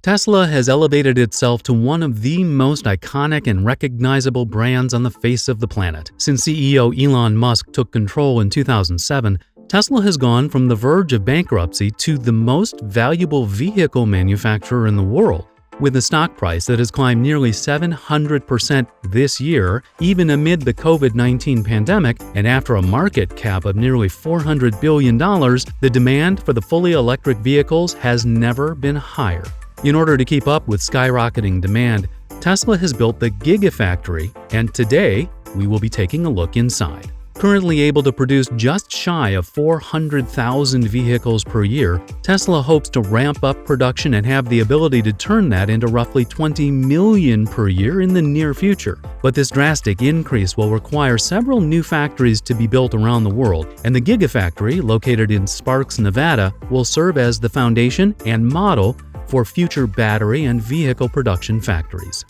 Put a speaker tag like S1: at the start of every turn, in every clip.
S1: Tesla has elevated itself to one of the most iconic and recognizable brands on the face of the planet. Since CEO Elon Musk took control in 2007, Tesla has gone from the verge of bankruptcy to the most valuable vehicle manufacturer in the world, with a stock price that has climbed nearly 700% this year, even amid the COVID-19 pandemic, and after a market cap of nearly $400 billion, the demand for the fully electric vehicles has never been higher. In order to keep up with skyrocketing demand, Tesla has built the Gigafactory, and today we will be taking a look inside. Currently able to produce just shy of 400,000 vehicles per year, Tesla hopes to ramp up production and have the ability to turn that into roughly 20 million per year in the near future. But this drastic increase will require several new factories to be built around the world, and the Gigafactory, located in Sparks, Nevada, will serve as the foundation and model for future battery and vehicle production factories.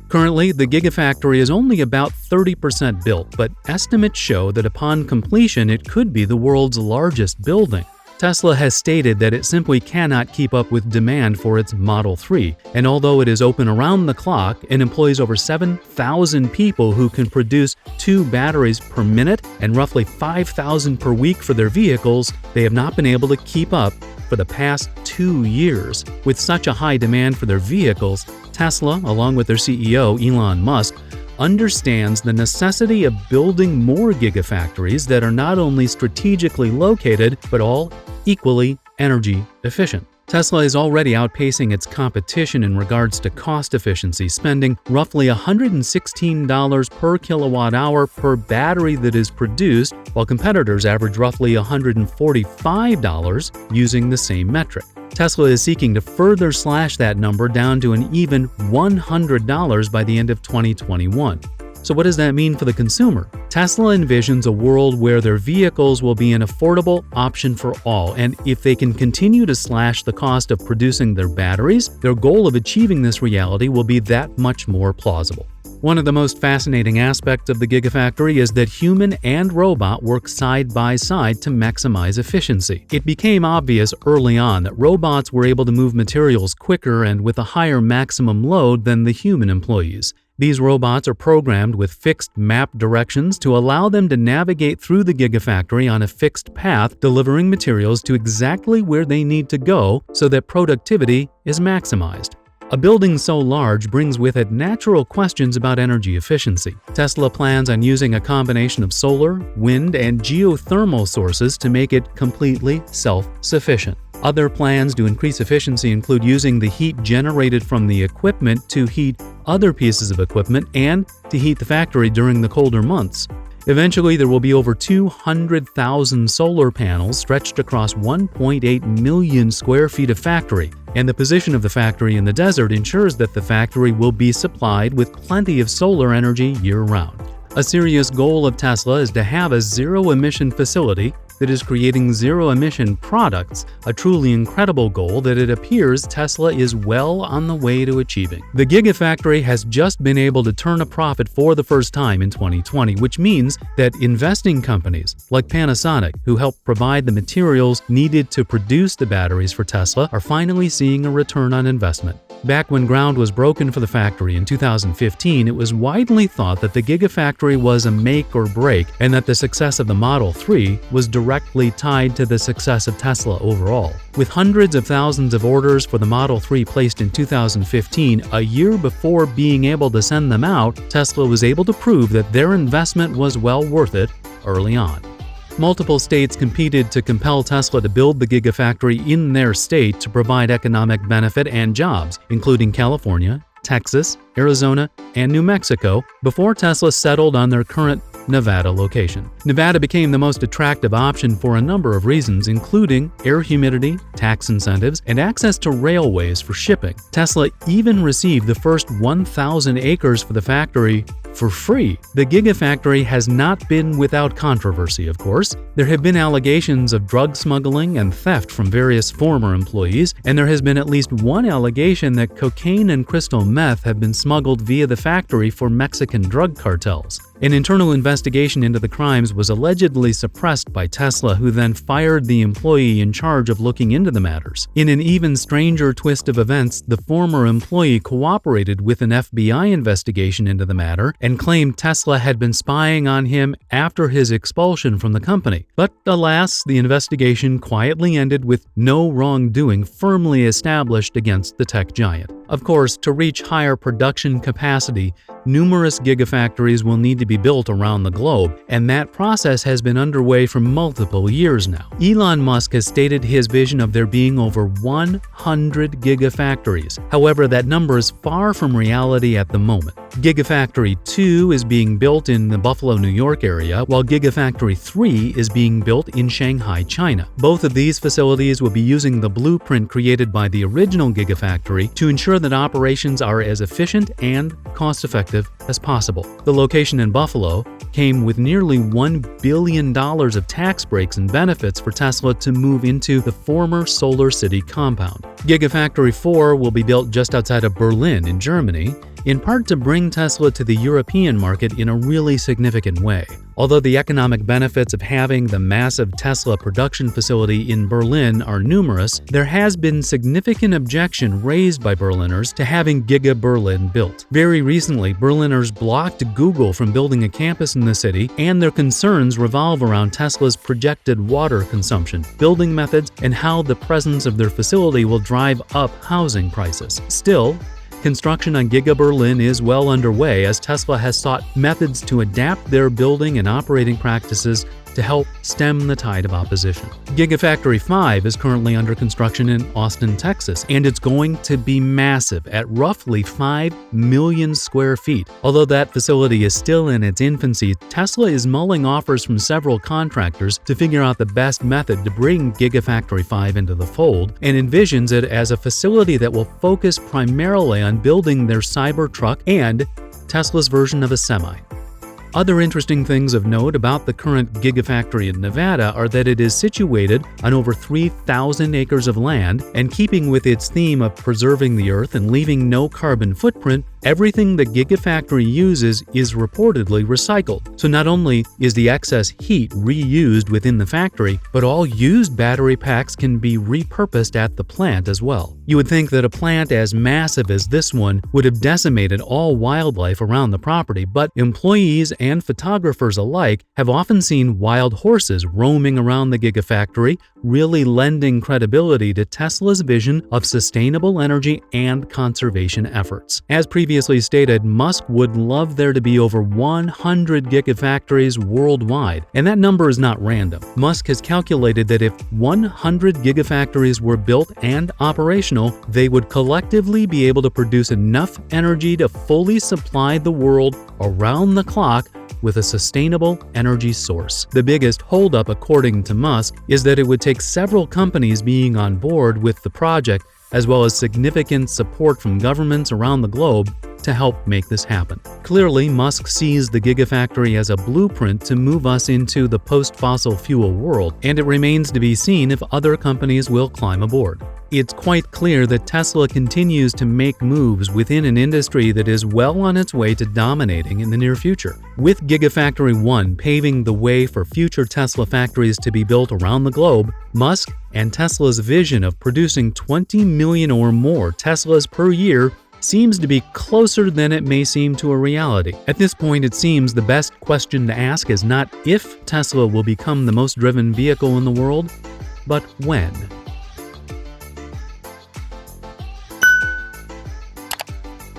S1: Currently, the Gigafactory is only about 30% built, but estimates show that upon completion it could be the world's largest building. Tesla has stated that it simply cannot keep up with demand for its Model 3, and although it is open around the clock and employs over 7,000 people who can produce 2 batteries per minute and roughly 5,000 per week for their vehicles, they have not been able to keep up for the past 2 years. With such a high demand for their vehicles, Tesla, along with their CEO Elon Musk, understands the necessity of building more gigafactories that are not only strategically located, but all equally energy efficient. Tesla is already outpacing its competition in regards to cost efficiency, spending roughly $116 per kilowatt hour per battery that is produced, while competitors average roughly $145 using the same metric. Tesla is seeking to further slash that number down to an even $100 by the end of 2021. So what does that mean for the consumer? Tesla envisions a world where their vehicles will be an affordable option for all, and if they can continue to slash the cost of producing their batteries, their goal of achieving this reality will be that much more plausible. One of the most fascinating aspects of the Gigafactory is that human and robot work side by side to maximize efficiency. It became obvious early on that robots were able to move materials quicker and with a higher maximum load than the human employees. These robots are programmed with fixed map directions to allow them to navigate through the Gigafactory on a fixed path, delivering materials to exactly where they need to go so that productivity is maximized. A building so large brings with it natural questions about energy efficiency. Tesla plans on using a combination of solar, wind, and geothermal sources to make it completely self-sufficient. Other plans to increase efficiency include using the heat generated from the equipment to heat other pieces of equipment and to heat the factory during the colder months. Eventually, there will be over 200,000 solar panels stretched across 1.8 million square feet of factory, and the position of the factory in the desert ensures that the factory will be supplied with plenty of solar energy year-round. A serious goal of Tesla is to have a zero-emission facility that is creating zero-emission products, a truly incredible goal that it appears Tesla is well on the way to achieving. The Gigafactory has just been able to turn a profit for the first time in 2020, which means that investing companies like Panasonic, who help provide the materials needed to produce the batteries for Tesla, are finally seeing a return on investment. Back when ground was broken for the factory in 2015, it was widely thought that the Gigafactory was a make or break, and that the success of the Model 3 was directly tied to the success of Tesla overall. With hundreds of thousands of orders for the Model 3 placed in 2015, a year before being able to send them out, Tesla was able to prove that their investment was well worth it early on. Multiple states competed to compel Tesla to build the Gigafactory in their state to provide economic benefit and jobs, including California, Texas, Arizona, and New Mexico, before Tesla settled on their current Nevada location. Nevada became the most attractive option for a number of reasons, including air humidity, tax incentives, and access to railways for shipping. Tesla even received the first 1,000 acres for the factory for free. The Gigafactory has not been without controversy, of course. There have been allegations of drug smuggling and theft from various former employees, and there has been at least one allegation that cocaine and crystal meth have been smuggled via the factory for Mexican drug cartels. An internal investigation into the crimes was allegedly suppressed by Tesla, who then fired the employee in charge of looking into the matters. In an even stranger twist of events, the former employee cooperated with an FBI investigation into the matter and claimed Tesla had been spying on him after his expulsion from the company. But alas, the investigation quietly ended with no wrongdoing firmly established against the tech giant. Of course, to reach higher production capacity, numerous gigafactories will need to be built around the globe, and that process has been underway for multiple years now. Elon Musk has stated his vision of there being over 100 gigafactories. However, that number is far from reality at the moment. Gigafactory 2 is being built in the Buffalo, New York area, while Gigafactory 3 is being built in Shanghai, China. Both of these facilities will be using the blueprint created by the original Gigafactory to ensure that operations are as efficient and cost-effective as possible. The location in Buffalo came with nearly $1 billion of tax breaks and benefits for Tesla to move into the former Solar City compound. Gigafactory 4 will be built just outside of Berlin in Germany, in part to bring Tesla to the European market in a really significant way. Although the economic benefits of having the massive Tesla production facility in Berlin are numerous, there has been significant objection raised by Berliners to having Giga Berlin built. Very recently, Berliners blocked Google from building a campus in the city, and their concerns revolve around Tesla's projected water consumption, building methods, and how the presence of their facility will drive up housing prices. Still, construction on Giga Berlin is well underway as Tesla has sought methods to adapt their building and operating practices to help stem the tide of opposition. Gigafactory 5 is currently under construction in Austin, Texas, and it's going to be massive at roughly 5 million square feet. Although that facility is still in its infancy, Tesla is mulling offers from several contractors to figure out the best method to bring Gigafactory 5 into the fold, and envisions it as a facility that will focus primarily on building their Cybertruck and Tesla's version of a semi. Other interesting things of note about the current Gigafactory in Nevada are that it is situated on over 3,000 acres of land, and keeping with its theme of preserving the earth and leaving no carbon footprint, everything the Gigafactory uses is reportedly recycled. So not only is the excess heat reused within the factory, but all used battery packs can be repurposed at the plant as well. You would think that a plant as massive as this one would have decimated all wildlife around the property, but employees and photographers alike have often seen wild horses roaming around the Gigafactory, really lending credibility to Tesla's vision of sustainable energy and conservation efforts. As previously stated, Musk would love there to be over 100 Gigafactories worldwide, and that number is not random. Musk has calculated that if 100 Gigafactories were built and operational, they would collectively be able to produce enough energy to fully supply the world around the clock with a sustainable energy source. The biggest holdup, according to Musk, is that it would take several companies being on board with the project, as well as significant support from governments around the globe to help make this happen. Clearly, Musk sees the Gigafactory as a blueprint to move us into the post-fossil fuel world, and it remains to be seen if other companies will climb aboard. It's quite clear that Tesla continues to make moves within an industry that is well on its way to dominating in the near future. With Gigafactory 1 paving the way for future Tesla factories to be built around the globe, Musk and Tesla's vision of producing 20 million or more Teslas per year seems to be closer than it may seem to a reality. At this point, it seems the best question to ask is not if Tesla will become the most driven vehicle in the world, but when.